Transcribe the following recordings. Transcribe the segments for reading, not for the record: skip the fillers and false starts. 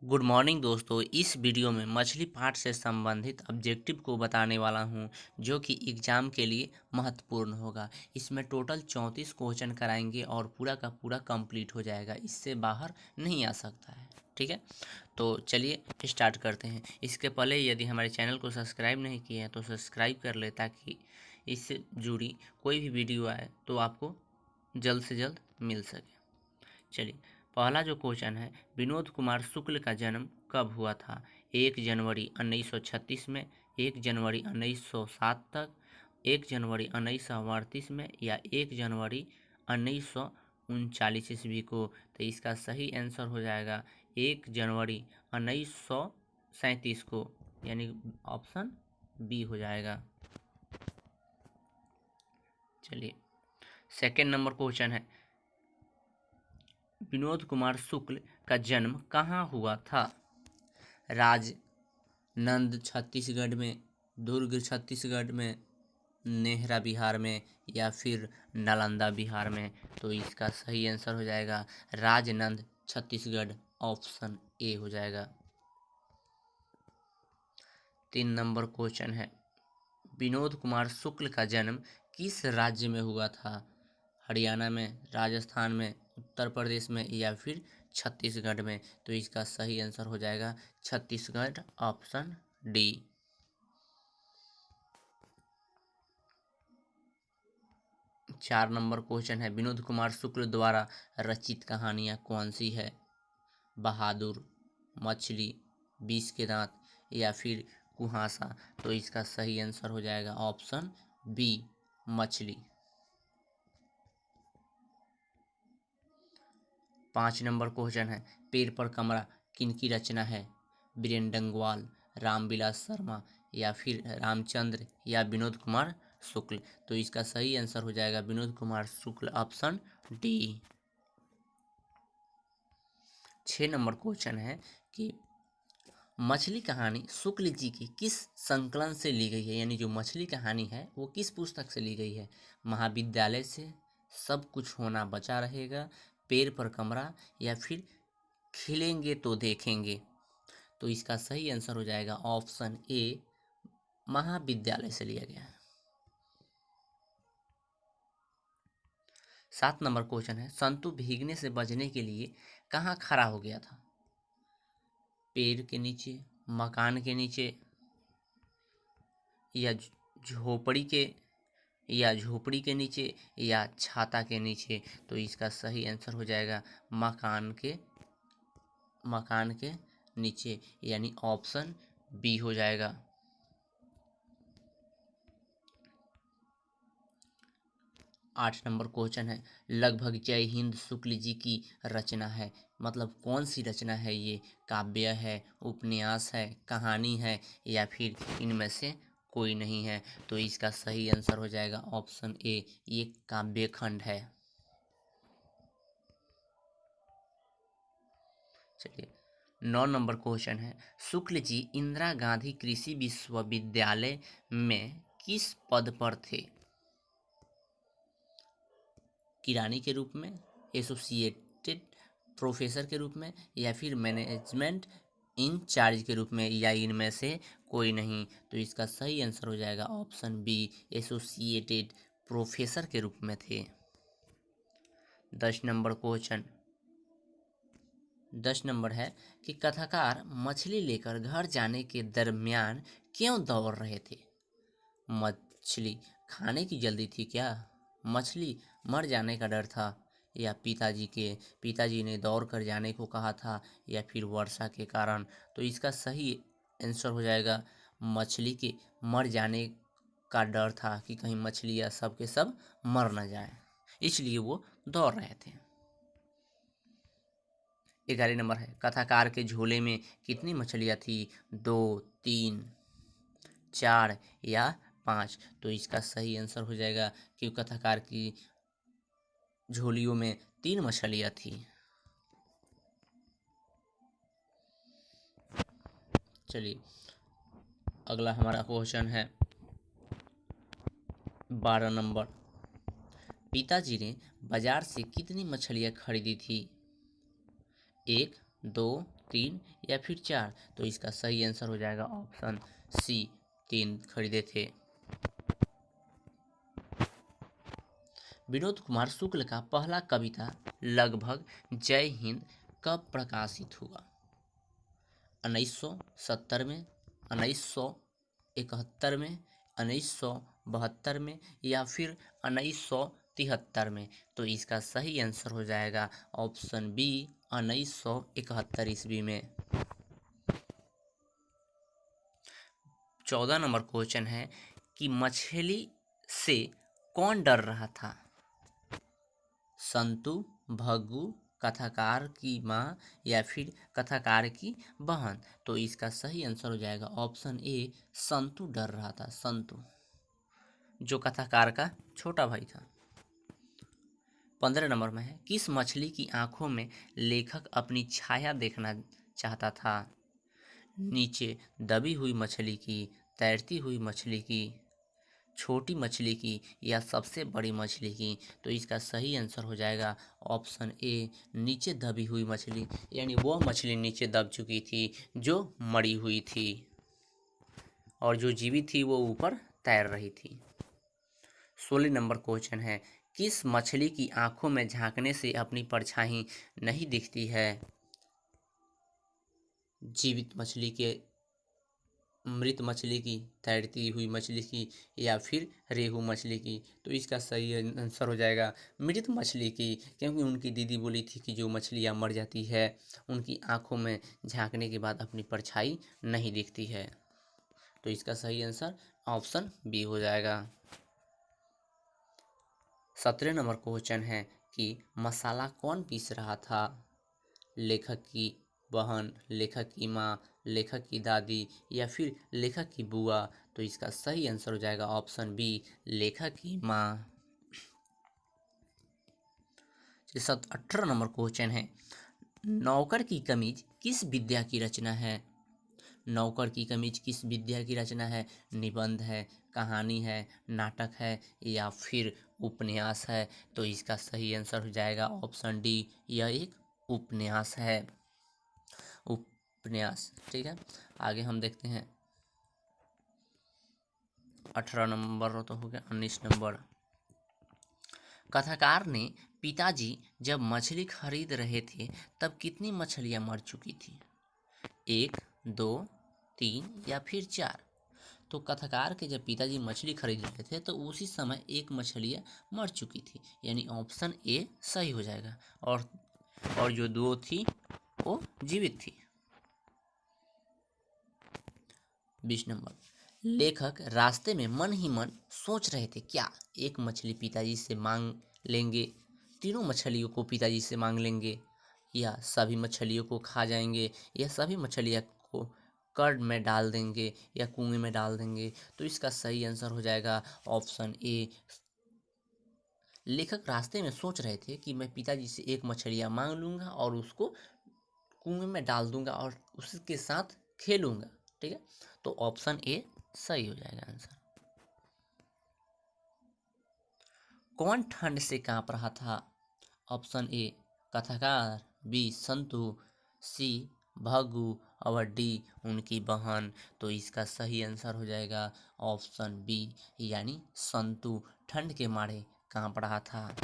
Good morning दोस्तों। इस video में मछली पाठ से संबंधित ऑब्जेक्टिव को बताने वाला हूं, जो कि एग्जाम के लिए महत्वपूर्ण होगा। इसमें टोटल 34 क्वेश्चन कराएंगे और पूरा का पूरा कंप्लीट हो जाएगा, इससे बाहर नहीं आ सकता है। ठीक है, तो चलिए स्टार्ट करते हैं। इसके पहले यदि हमारे चैनल को सब्सक्राइब नहीं किए हैं तो सब्सक्राइब कर ले, ताकि इससे जुड़ी कोई भी वीडियो आए तो आपको जल्द से जल्द मिल सके। चलिए, पहला जो क्वेश्चन है, विनोद कुमार शुक्ल का जन्म कब हुआ था? 1 जनवरी 1936 में, 1 जनवरी 1907 तक, 1 जनवरी 1938 में, या 1 जनवरी 1939 ईस्वी को? तो इसका सही आंसर हो जाएगा 1 जनवरी 1937 को, यानी ऑप्शन बी हो जाएगा। चलिए, सेकेंड नंबर क्वेश्चन है, विनोद कुमार शुक्ल का जन्म कहाँ हुआ था? राजनंद छत्तीसगढ़ में, दुर्ग छत्तीसगढ़ में, नेहरा बिहार में, या फिर नालंदा बिहार में? तो इसका सही आंसर हो जाएगा राजनंद छत्तीसगढ़, ऑप्शन ए हो जाएगा। 3 नंबर क्वेश्चन है, विनोद कुमार शुक्ल का जन्म किस राज्य में हुआ था? हरियाणा में, राजस्थान में, उत्तर प्रदेश में, या फिर छत्तीसगढ़ में? तो इसका सही आंसर हो जाएगा Chhattisgarh, option D. 4 number question है, विनोद कुमार शुक्ल द्वारा रचित कहानियाँ कौन सी है? बहादुर, मछली, 20 के दांत, या फिर कुहासा? तो इसका सही आंसर हो जाएगा ऑप्शन बी, मछली। 5 नंबर क्वेश्चन है, पेड़ पर कमरा किनकी रचना है? बीरेन डंगवाल, रामविलास शर्मा, या फिर रामचंद्र, या विनोद कुमार शुक्ल? तो इसका सही आंसर हो जाएगा Vinod Kumar Shukla, option D. 6 number question है कि मछली कहानी शुक्ल जी की किस संकलन से ली गई है? यानी जो मछली कहानी है वो किस पुस्तक से ली गई है? महाविद्यालय से, सब कुछ होना बचा रहेगा, पेड़ पर कमरा, या फिर खिलेंगे तो देखेंगे? तो इसका सही आंसर हो जाएगा ऑप्शन ए, महाविद्यालय से लिया गया है। 7 नंबर क्वेश्चन है, संतु भीगने से बचने के लिए कहाँ खड़ा हो गया था? पेड़ के नीचे, मकान के नीचे, या झोपड़ी के या झोपड़ी के नीचे, या छाता के नीचे? तो इसका सही आंसर हो जाएगा मकान के नीचे, यानी ऑप्शन बी हो जाएगा। 8 नंबर क्वेश्चन है, लगभग जय हिंद शुक्ल जी की रचना है, मतलब कौन सी रचना है ये? काव्य है, उपन्यास है, कहानी है, या फिर इनमें से कोई नहीं है? तो इसका सही आंसर हो जाएगा ऑप्शन ए, ये काव्य खंड है। चलिए, 9 नंबर क्वेश्चन है, शुक्ल जी इंदिरा गांधी कृषि विश्वविद्यालय में किस पद पर थे? किरानी के रूप में, एसोसिएटेड प्रोफेसर के रूप में, या फिर मैनेजमेंट इंचार्ज के रूप में, या इनमें से कोई नहीं? तो इसका सही आंसर हो जाएगा ऑप्शन बी, एसोसिएटेड प्रोफेसर के रूप में थे। 10 नंबर क्वेश्चन, 10 नंबर है कि कथाकार मछली लेकर घर जाने के दरमियान क्यों दौड़ रहे थे? मछली खाने की जल्दी थी क्या? मछली मर जाने का डर था, या पिताजी ने दौड़ कर जाने को कहा था, या फिर वर्षा के कारण? तो इसका सही आंसर हो जाएगा मछली के मर जाने का डर था, कि कहीं मछलियाँ सब के सब मर न जाए, इसलिए वो दौड़ रहे थे। 11 नंबर है, कथाकार के झोले में कितनी मछलियाँ थी? 2, 3, 4, या 5? तो इसका सही आंसर हो जाएगा कि कथाकार की झोलियों में 3 मछलियाँ थी। चलिए, अगला हमारा क्वेश्चन है 12 नंबर, पिताजी ने बाजार से कितनी मछलियाँ खरीदी थी? 1, 2, 3 या फिर 4। तो इसका सही आंसर हो जाएगा ऑप्शन सी, 3 खरीदे थे। विनोद कुमार शुक्ल का पहला कविता लगभग जय हिंद कब प्रकाशित हुआ? 1970 में, 1971 में, 1972 में या फिर 1973 में? तो इसका सही आंसर हो जाएगा ऑप्शन बी, 1971 ईस्वी में। 14 नंबर क्वेश्चन है कि मछली से कौन डर रहा था? संतु, भग्गू, कथाकार की माँ या फिर कथाकार की बहन? तो इसका सही आंसर हो जाएगा ऑप्शन ए, संतु डर रहा था। संतु जो कथाकार का छोटा भाई था। 15 नंबर में है, किस मछली की आंखों में लेखक अपनी छाया देखना चाहता था? नीचे दबी हुई मछली की, तैरती हुई मछली की, छोटी मछली की या सबसे बड़ी मछली की? तो इसका सही आंसर हो जाएगा ऑप्शन ए, नीचे दबी हुई मछली, यानी वह मछली नीचे दब चुकी थी जो मरी हुई थी और जो जीवित थी वो ऊपर तैर रही थी। 16 नंबर क्वेश्चन है, किस मछली की आंखों में झांकने से अपनी परछाई नहीं दिखती है? जीवित मछली के, मृत मछली की, तैरती हुई मछली की या फिर रेहू मछली की? तो इसका सही आंसर हो जाएगा मृत मछली की, क्योंकि उनकी दीदी बोली थी कि जो मछलियाँ मर जाती है उनकी आंखों में झांकने के बाद अपनी परछाई नहीं दिखती है। तो इसका सही आंसर ऑप्शन बी हो जाएगा। 17 नंबर क्वेश्चन है कि मसाला कौन पीस रहा था? लेखक की बहन, लेखक की माँ, लेखक की दादी या फिर लेखक की बुआ? तो इसका सही आंसर हो जाएगा ऑप्शन बी, लेखक की माँ। 18 नंबर क्वेश्चन है, नौकर की कमीज किस विद्या की रचना है? नौकर की कमीज किस विद्या की रचना है? निबंध है, कहानी है, नाटक है या फिर उपन्यास है? तो इसका सही आंसर हो जाएगा ऑप्शन डी, यह एक उपन्यास है। उपन्यास, ठीक है। आगे हम देखते हैं 18 नंबर तो हो गया। 19 नंबर, कथाकार ने पिताजी जब मछली खरीद रहे थे तब कितनी मछलियां मर चुकी थी? 1, 2, 3 या फिर 4? तो कथाकार के जब पिताजी मछली खरीद रहे थे तो उसी समय एक मछलियाँ मर चुकी थी, यानी ऑप्शन ए सही हो जाएगा। और जो 2 थी वो जीवित थी। 20 नंबर, लेखक रास्ते में मन ही मन सोच रहे थे क्या? एक मछली पिताजी से मांग लेंगे, तीनों मछलियों को पिताजी से मांग लेंगे, या सभी मछलियों को खा जाएंगे, या सभी मछलियाँ को कर्ड में डाल देंगे या कुएं में डाल देंगे? तो इसका सही आंसर हो जाएगा ऑप्शन ए, लेखक रास्ते में सोच रहे थे कि मैं पिताजी से एक मछलियाँ मांग लूँगा और उसको कुएं में डाल दूंगा और उसके साथ खेलूंगा, ठीक है। तो ऑप्शन ए सही हो जाएगा आंसर। कौन ठंड से कांप रहा था? ऑप्शन ए कथाकार, बी संतु, सी भग्गू और डी उनकी बहन? तो इसका सही आंसर हो जाएगा ऑप्शन बी, यानी संतु ठंड के मारे कांप रहा था।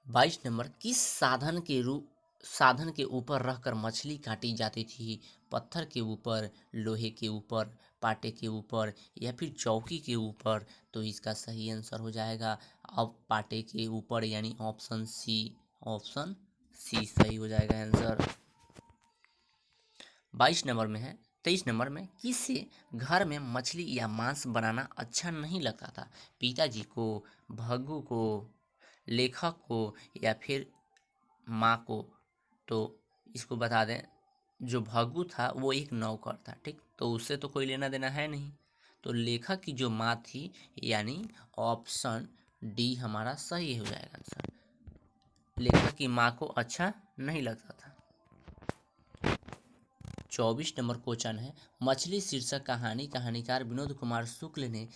22 नंबर, किस साधन के ऊपर रखकर मछली काटी जाती थी? पत्थर के ऊपर, लोहे के ऊपर, पाटे के ऊपर या फिर चौकी के ऊपर? तो इसका सही आंसर हो जाएगा अब पाटे के ऊपर, यानी ऑप्शन सी। ऑप्शन सी सही हो जाएगा आंसर। 22 नंबर में है, 23 नंबर में, किससे घर में मछली या मांस बनाना अच्छा नहीं लगता था? पिताजी को, भग्गू को, लेखक को या फिर माँ को? तो इसको बता दें, जो भग्गू था वो एक नौकर था, ठीक, तो उससे तो कोई लेना देना है नहीं। तो लेखक की जो माँ थी, यानी ऑप्शन डी हमारा सही हो जाएगा आंसर। लेखक की माँ को अच्छा नहीं लगता था। 24 नंबर क्वेश्चन है, मछली शीर्षक कहानी कहानीकार विनोद कुमार शुक्ल ने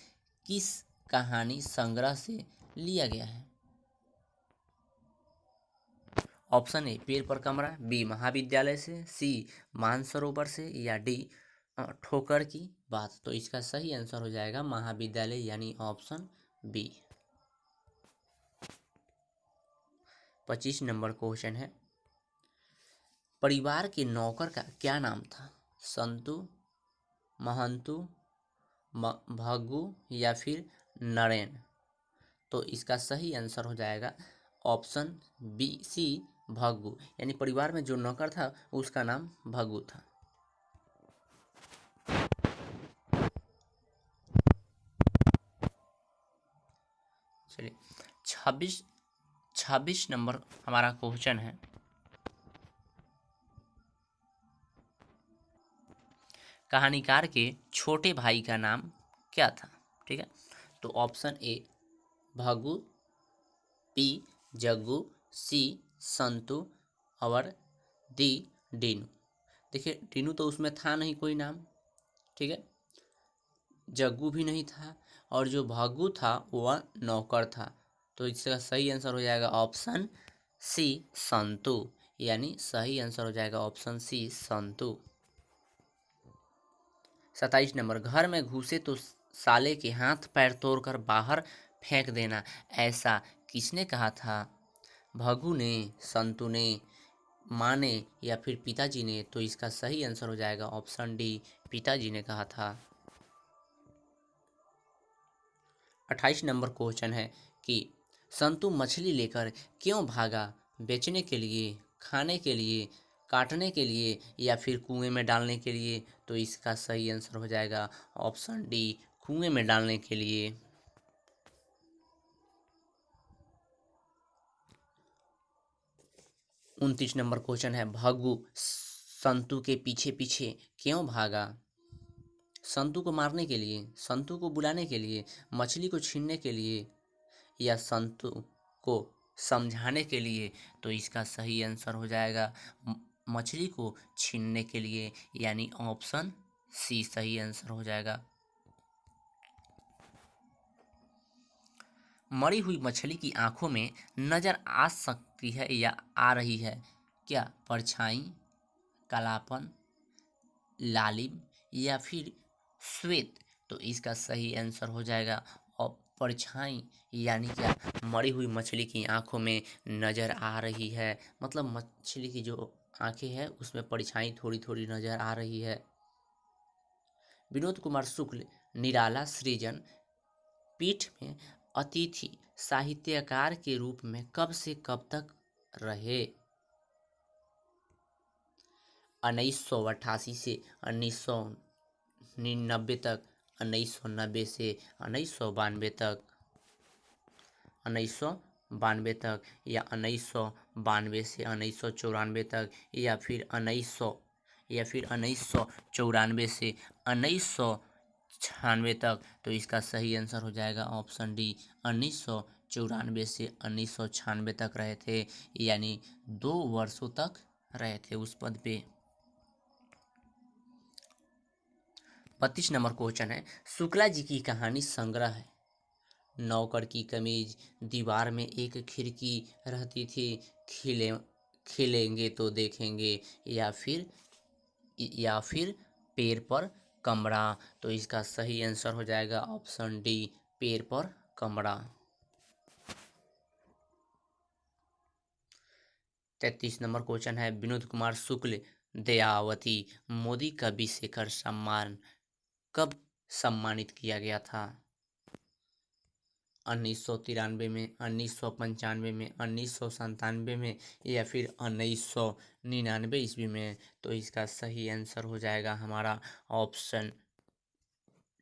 किस कहानी संग्रह से लिया गया है? ऑप्शन ए पेड़ पर कमरा, बी महाविद्यालय से, सी मानसरोवर से, या डी ठोकर की बात। तो इसका सही आंसर हो जाएगा महाविद्यालय यानी ऑप्शन बी। 25 नंबर क्वेश्चन है, परिवार के नौकर का क्या नाम था? संतु, महंतु, भग्गू या फिर नरेन। तो इसका सही आंसर हो जाएगा ऑप्शन बी सी भग्गू, यानी परिवार में जो नौकर था उसका नाम भग्गू था। चलिए 26 नंबर हमारा क्वेश्चन है, कहानीकार के छोटे भाई का नाम क्या था? ठीक है, तो option A Bhaggu, B Jaggu, सी संतु और डी डीनू। देखिए डीनू तो उसमें था नहीं कोई नाम, ठीक है, जग्गू भी नहीं था, और जो भग्गू था वह नौकर था। तो इसका सही आंसर हो जाएगा ऑप्शन सी संतु, यानी सही आंसर हो जाएगा ऑप्शन सी संतु। 27 नंबर, घर में घुसे तो साले के हाथ पैर तोड़कर बाहर फेंक देना, ऐसा किसने कहा था? भग्गू ने, संतु ने, माँ ने या फिर पिताजी ने। तो इसका सही आंसर हो जाएगा ऑप्शन डी पिताजी ने कहा था। 28 नंबर क्वेश्चन है कि संतु मछली लेकर क्यों भागा? बेचने के लिए, खाने के लिए, काटने के लिए या फिर कुएं में डालने के लिए। तो इसका सही आंसर हो जाएगा ऑप्शन डी कुएं में डालने के लिए। 29 नंबर क्वेश्चन है, भग्गू संतु के पीछे पीछे क्यों भागा? संतु को मारने के लिए, संतु को बुलाने के लिए, मछली को छीनने के लिए या संतु को समझाने के लिए। तो इसका सही आंसर हो जाएगा मछली को छीनने के लिए, यानी ऑप्शन सी सही आंसर हो जाएगा। मरी हुई मछली की आंखों में नजर आ सकती है या आ रही है क्या? परछाई, कालापन, लालिम या फिर श्वेत। तो इसका सही आंसर हो जाएगा और परछाई, यानी क्या मरी हुई मछली की आंखों में नजर आ रही है, मतलब मछली की जो आंखें हैं उसमें परछाई थोड़ी थोड़ी नजर आ रही है। विनोद कुमार शुक्ल निराला सृजन पीठ में अतिथि साहित्यकार के रूप में कब से कब तक रहे? 1988 से 1999 तक, 1990 से 1992 तक, 1992 तक, या 1992 से 1994 तक, या फिर 1994 से 1996 तक। तो इसका सही आंसर हो जाएगा ऑप्शन डी 1994 से 1996 तक रहे थे, यानी 2 वर्षों तक रहे थे उस पद पे। 32 नंबर क्वेश्चन है, शुक्ला जी की कहानी संग्रह है। नौकर की कमीज, दीवार में एक खिड़की रहती थी, खिलेंगे तो देखेंगे, या फिर पेड़ पर कमरा। तो इसका सही आंसर हो जाएगा ऑप्शन डी पेड़ पर कमरा। 33 नंबर क्वेश्चन है, विनोद कुमार शुक्ल दयावती मोदी कवि शेखर सम्मान कब सम्मानित किया गया था? 1993 में, 1995 में, 1997 में या फिर 1999 ईस्वी में। तो इसका सही आंसर हो जाएगा हमारा ऑप्शन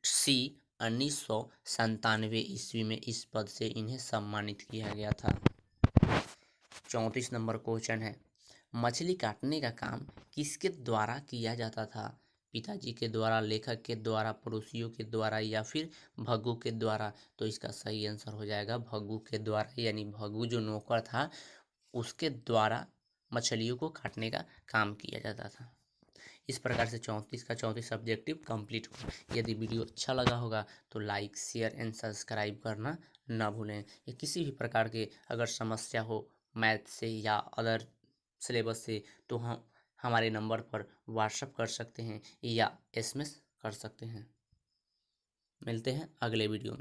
सी 1997 ईस्वी में इस पद से इन्हें सम्मानित किया गया था। 34 नंबर क्वेश्चन है, मछली काटने का काम किसके द्वारा किया जाता था? पिताजी के द्वारा, लेखक के द्वारा, पड़ोसियों के द्वारा या फिर भग्गू के द्वारा। तो इसका सही आंसर हो जाएगा भग्गू के द्वारा, यानी भग्गू जो नौकर था उसके द्वारा मछलियों को काटने का काम किया जाता था। इस प्रकार से 34 का 34 सब्जेक्टिव कंप्लीट हुआ। यदि वीडियो अच्छा लगा होगा तो लाइक, शेयर एंड सब्सक्राइब करना ना भूलें। या किसी भी प्रकार के अगर समस्या हो मैथ से या अदर सिलेबस से, तो हम हमारे नंबर पर व्हाट्सअप कर सकते हैं या एसएमएस कर सकते हैं। मिलते हैं अगले वीडियो में।